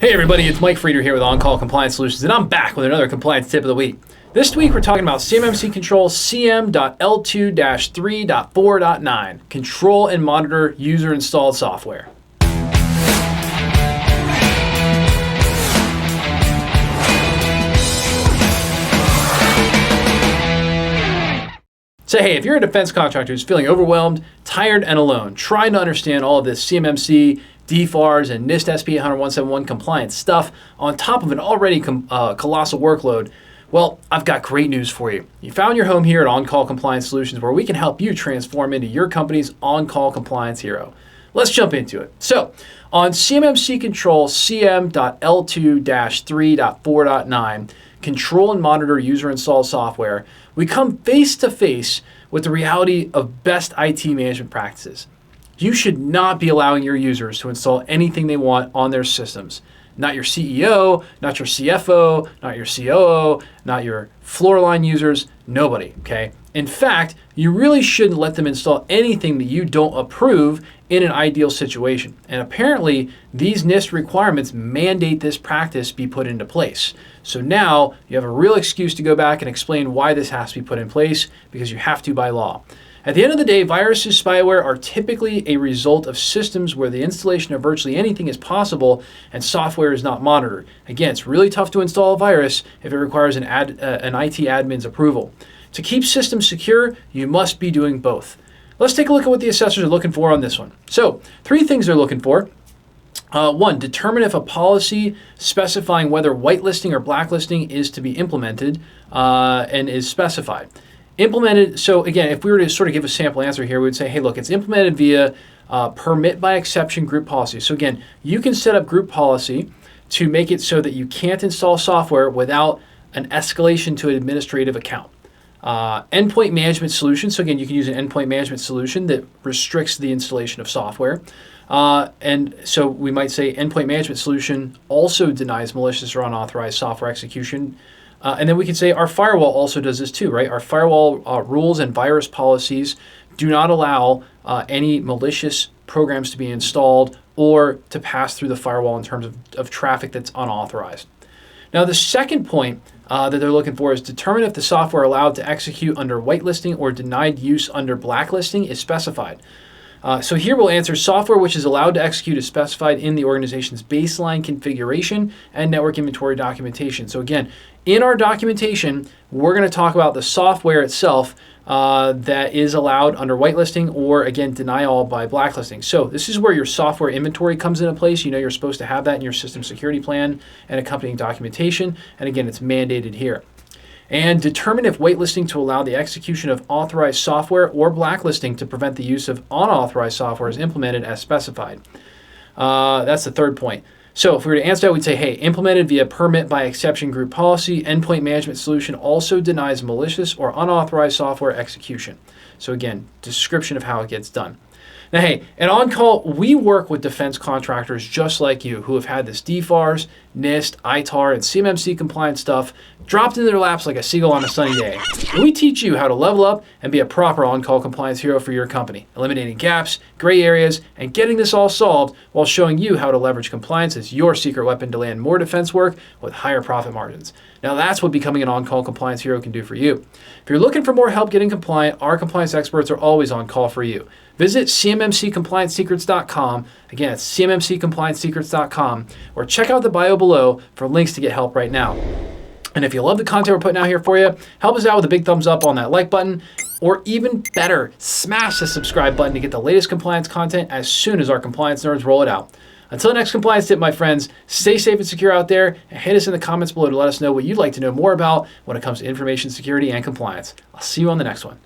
Hey everybody, it's Mike Frieder here with On-Call Compliance Solutions, and I'm back with another compliance tip of the week. This week we're talking about CMMC Control CM L2-3.4.9, Control and Monitor User-Installed Software. So hey, if you're a defense contractor who's feeling overwhelmed, tired, and alone, trying to understand all of this CMMC, DFARS, and NIST SP 800-171 compliance stuff on top of an already colossal workload, well, I've got great news for you. You found your home here at On-Call Compliance Solutions, where we can help you transform into your company's on-call compliance hero. Let's jump into it. So, on CMMC Control CM L2-3.4.9, Control and Monitor User-Installed Software, we come face to face with the reality of best IT management practices. You should not be allowing your users to install anything they want on their systems. Not your CEO, not your CFO, not your COO, not your floor line users, nobody, okay? In fact, you really shouldn't let them install anything that you don't approve in an ideal situation. And apparently, these NIST requirements mandate this practice be put into place. So now you have a real excuse to go back and explain why this has to be put in place, because you have to by law. At the end of the day, viruses, spyware are typically a result of systems where the installation of virtually anything is possible and software is not monitored. Again, it's really tough to install a virus if it requires an IT admin's approval. To keep systems secure, you must be doing both. Let's take a look at what the assessors are looking for on this one. So, 3 things they're looking for. 1, determine if a policy specifying whether whitelisting or blacklisting is to be implemented and is specified. Implemented, so again, if we were to sort of give a sample answer here, we would say, hey, look, it's implemented via permit by exception group policy. So again, you can set up group policy to make it so that you can't install software without an escalation to an administrative account. Endpoint management solution, so again, you can use an endpoint management solution that restricts the installation of software. And so we might say endpoint management solution also denies malicious or unauthorized software execution. And then we can say our firewall also does this too, right? Our firewall rules and virus policies do not allow any malicious programs to be installed or to pass through the firewall in terms of traffic that's unauthorized. Now, the second point that they're looking for is determine if the software allowed to execute under whitelisting or denied use under blacklisting is specified. So here we'll answer software which is allowed to execute is specified in the organization's baseline configuration and network inventory documentation. So again, in our documentation, we're going to talk about the software itself that is allowed under whitelisting or, again, deny all by blacklisting. So this is where your software inventory comes into place. You know you're supposed to have that in your system security plan and accompanying documentation. And again, it's mandated here. And determine if whitelisting to allow the execution of authorized software or blacklisting to prevent the use of unauthorized software is implemented as specified. That's the third point. So if we were to answer that, we'd say, hey, implemented via permit by exception group policy, endpoint management solution also denies malicious or unauthorized software execution. So again, description of how it gets done. Now, hey, at On-Call, we work with defense contractors just like you who have had this DFARS, NIST, ITAR, and CMMC compliance stuff dropped into their laps like a seagull on a sunny day. And we teach you how to level up and be a proper on-call compliance hero for your company, eliminating gaps, gray areas, and getting this all solved while showing you how to leverage compliance as your secret weapon to land more defense work with higher profit margins. Now that's what becoming an on-call compliance hero can do for you. If you're looking for more help getting compliant, our compliance experts are always on call for you. Visit CMMCComplianceSecrets.com. Again, it's CMMCComplianceSecrets.com, or check out the bio below for links to get help right now. And if you love the content we're putting out here for you, help us out with a big thumbs up on that like button, or even better, smash the subscribe button to get the latest compliance content as soon as our compliance nerds roll it out. Until the next compliance tip, my friends, stay safe and secure out there, and hit us in the comments below to let us know what you'd like to know more about when it comes to information security and compliance. I'll see you on the next one.